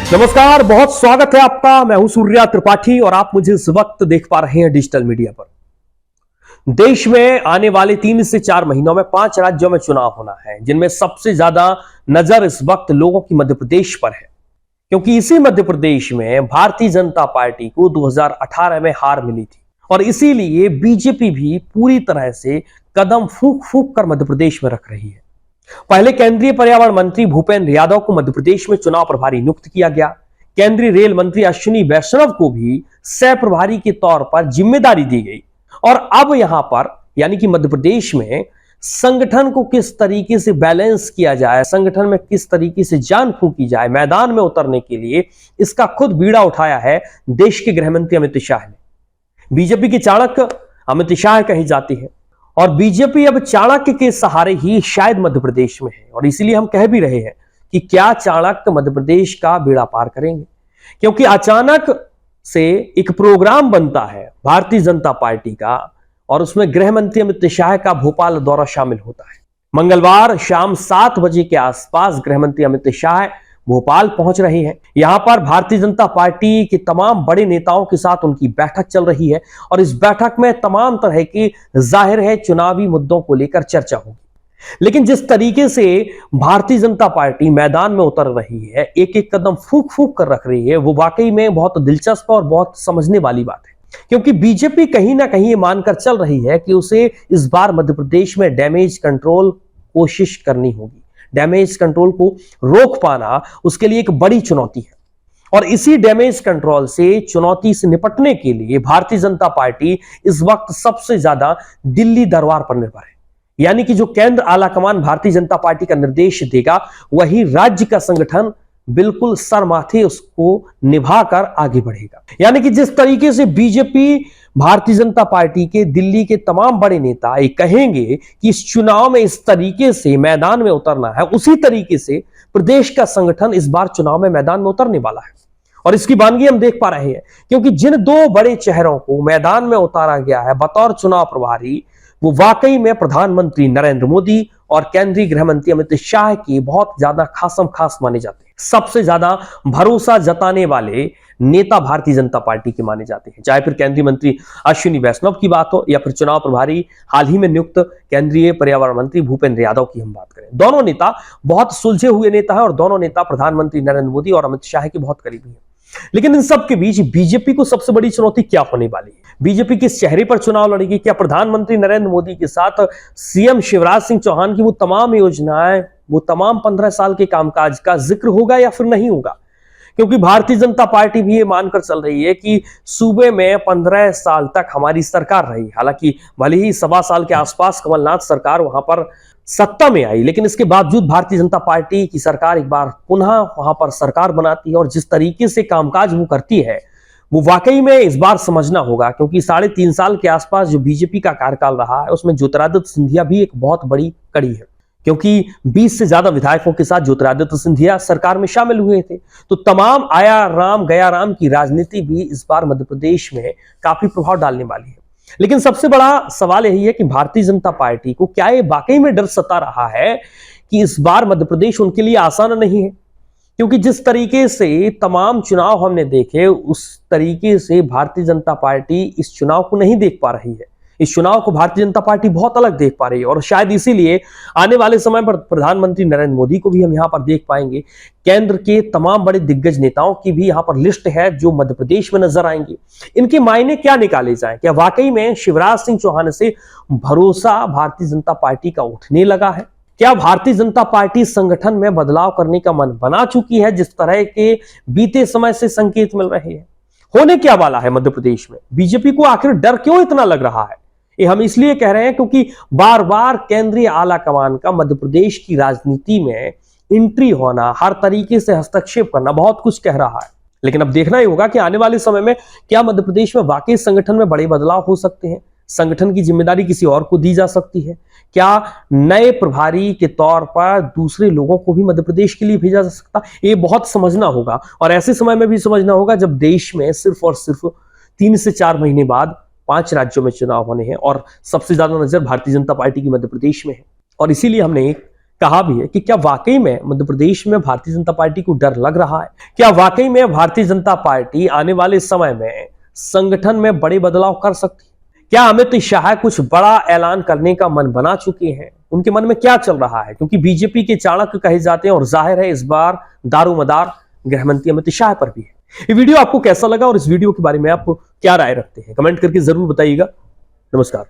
नमस्कार, बहुत स्वागत है आपका। मैं हूं सूर्या त्रिपाठी और आप मुझे इस वक्त देख पा रहे हैं डिजिटल मीडिया पर। देश में आने वाले 3 से 4 महीनों में 5 राज्यों में चुनाव होना है, जिनमें सबसे ज्यादा नजर इस वक्त लोगों की मध्य प्रदेश पर है, क्योंकि इसी मध्य प्रदेश में भारतीय जनता पार्टी को 2018 में हार मिली थी और इसीलिए बीजेपी भी पूरी तरह से कदम फूंक फूंक कर मध्य प्रदेश में रख रही है। पहले केंद्रीय पर्यावरण मंत्री भूपेंद्र यादव को मध्य प्रदेश में चुनाव प्रभारी नियुक्त किया गया। केंद्रीय रेल मंत्री अश्विनी वैष्णव को भी सह प्रभारी के तौर पर जिम्मेदारी दी गई और अब यहां पर यानी कि मध्य प्रदेश में संगठन को किस तरीके से बैलेंस किया जाए, संगठन में किस तरीके से जान फूंकी जाए, मैदान में उतरने के लिए इसका खुद बीड़ा उठाया है देश के गृह मंत्री अमित शाह ने। बीजेपी के चाणक्य अमित शाह कही जाती है और बीजेपी अब चाणक्य के सहारे ही शायद मध्य प्रदेश में है और इसीलिए हम कह भी रहे हैं कि क्या चाणक्य मध्य प्रदेश का बेड़ा पार करेंगे, क्योंकि अचानक से एक प्रोग्राम बनता है भारतीय जनता पार्टी का और उसमें गृह मंत्री अमित शाह का भोपाल दौरा शामिल होता है। मंगलवार शाम 7 बजे के आसपास गृह मंत्री अमित शाह भोपाल पहुंच रहे हैं। यहां पर भारतीय जनता पार्टी के तमाम बड़े नेताओं के साथ उनकी बैठक चल रही है और इस बैठक में तमाम तरह की जाहिर है चुनावी मुद्दों को लेकर चर्चा होगी। लेकिन जिस तरीके से भारतीय जनता पार्टी मैदान में उतर रही है, एक एक कदम फूंक फूंक कर रख रही है, वो वाकई में बहुत दिलचस्प और बहुत समझने वाली बात है, क्योंकि बीजेपी कहीं ना कहीं ये मानकर चल रही है कि उसे इस बार मध्य प्रदेश में डैमेज कंट्रोल कोशिश करनी होगी। डैमेज कंट्रोल को रोक पाना उसके लिए एक बड़ी चुनौती है और इसी डैमेज कंट्रोल से चुनौती से निपटने के लिए भारतीय जनता पार्टी इस वक्त सबसे ज्यादा दिल्ली दरबार पर निर्भर है। यानी कि जो केंद्र आलाकमान भारतीय जनता पार्टी का निर्देश देगा वही राज्य का संगठन बिल्कुल सर माथे उसको निभाकर आगे बढ़ेगा। यानी कि जिस तरीके से बीजेपी भारतीय जनता पार्टी के दिल्ली के तमाम बड़े नेता ये कहेंगे कि इस चुनाव में इस तरीके से मैदान में उतरना है, उसी तरीके से प्रदेश का संगठन इस बार चुनाव में मैदान में उतरने वाला है और इसकी वानगी हम देख पा रहे हैं, क्योंकि जिन 2 बड़े चेहरों को मैदान में उतारा गया है बतौर चुनाव प्रभारी, वो वाकई में प्रधानमंत्री नरेंद्र मोदी और केंद्रीय गृह मंत्री अमित शाह के बहुत ज्यादा खासम खास माने जाते हैं। सबसे ज्यादा भरोसा जताने वाले नेता भारतीय जनता पार्टी के माने जाते हैं, चाहे फिर केंद्रीय मंत्री अश्विनी वैष्णव की बात हो या फिर चुनाव प्रभारी हाल ही में नियुक्त केंद्रीय पर्यावरण मंत्री भूपेंद्र यादव की हम बात करें। दोनों नेता बहुत सुलझे हुए नेता हैं और दोनों नेता प्रधानमंत्री नरेंद्र मोदी और अमित शाह के बहुत करीबी हैं। लेकिन इन सब के बीच बीजेपी को सबसे बड़ी चुनौती क्या होने वाली है? बीजेपी किस चेहरे पर चुनाव लड़ेगी? क्या प्रधानमंत्री नरेंद्र मोदी के साथ सीएम शिवराज सिंह चौहान की वो तमाम योजनाएं, वो तमाम 15 साल के कामकाज का जिक्र होगा या फिर नहीं होगा? क्योंकि भारतीय जनता पार्टी भी ये मानकर चल रही है कि सूबे में 15 साल तक हमारी सरकार रही। हालांकि भले ही 1.25 साल के आसपास कमलनाथ सरकार वहां पर सत्ता में आई, लेकिन इसके बावजूद भारतीय जनता पार्टी की सरकार एक बार पुनः वहां पर सरकार बनाती है और जिस तरीके से कामकाज वो करती है वो वाकई में इस बार समझना होगा, क्योंकि 3.5 साल के आसपास जो बीजेपी का कार्यकाल रहा है उसमें ज्योतिरादित्य सिंधिया भी एक बहुत बड़ी कड़ी है, क्योंकि 20 से ज्यादा विधायकों के साथ ज्योतिरादित्य सिंधिया सरकार में शामिल हुए थे। तो तमाम आया राम गया राम की राजनीति भी इस बार मध्य प्रदेश में काफी प्रभाव डालने वाली है। लेकिन सबसे बड़ा सवाल यही है कि भारतीय जनता पार्टी को क्या ये वाकई में डर सता रहा है कि इस बार मध्य प्रदेश उनके लिए आसान नहीं है? क्योंकि जिस तरीके से तमाम चुनाव हमने देखे उस तरीके से भारतीय जनता पार्टी इस चुनाव को नहीं देख पा रही है। इस चुनाव को भारतीय जनता पार्टी बहुत अलग देख पा रही है और शायद इसीलिए आने वाले समय पर प्रधानमंत्री नरेंद्र मोदी को भी हम यहां पर देख पाएंगे। केंद्र के तमाम बड़े दिग्गज नेताओं की भी यहां पर लिस्ट है जो मध्य प्रदेश में नजर आएंगे। इनके मायने क्या निकाले जाएं? क्या वाकई में शिवराज सिंह चौहान से भरोसा भारतीय जनता पार्टी का उठने लगा है? क्या भारतीय जनता पार्टी संगठन में बदलाव करने का मन बना चुकी है, जिस तरह के बीते समय से संकेत मिल रहे हैं? होने क्या वाला है मध्य प्रदेश में? बीजेपी को आखिर डर क्यों इतना लग रहा है? ये हम इसलिए कह रहे हैं क्योंकि बार बार केंद्रीय आला कमान का मध्य प्रदेश की राजनीति में एंट्री होना, हर तरीके से हस्तक्षेप करना बहुत कुछ कह रहा है। लेकिन अब देखना ही होगा कि आने वाले समय में क्या मध्य प्रदेश में वाकई संगठन में बड़े बदलाव हो सकते हैं, संगठन की जिम्मेदारी किसी और को दी जा सकती है, क्या नए प्रभारी के तौर पर दूसरे लोगों को भी मध्य प्रदेश के लिए भेजा जा सकता? ये बहुत समझना होगा और ऐसे समय में भी समझना होगा जब देश में सिर्फ और सिर्फ 3 से 4 महीने बाद 5 राज्यों में चुनाव होने हैं और सबसे ज्यादा नजर भारतीय जनता पार्टी की मध्य प्रदेश में है। और इसीलिए हमने एक कहा भी है कि क्या वाकई में मध्य प्रदेश में भारतीय जनता पार्टी को डर लग रहा है? क्या वाकई में भारतीय जनता पार्टी आने वाले समय में संगठन में बड़े बदलाव कर सकती है? क्या अमित शाह कुछ बड़ा ऐलान करने का मन बना चुके हैं? उनके मन में क्या चल रहा है? क्योंकि बीजेपी के चाणक्य कहे जाते हैं और जाहिर है इस बार दारोमदार गृहमंत्री अमित शाह पर भी है। ये वीडियो आपको कैसा लगा और इस वीडियो के बारे में आप क्या राय रखते हैं? कमेंट करके जरूर बताइएगा। नमस्कार।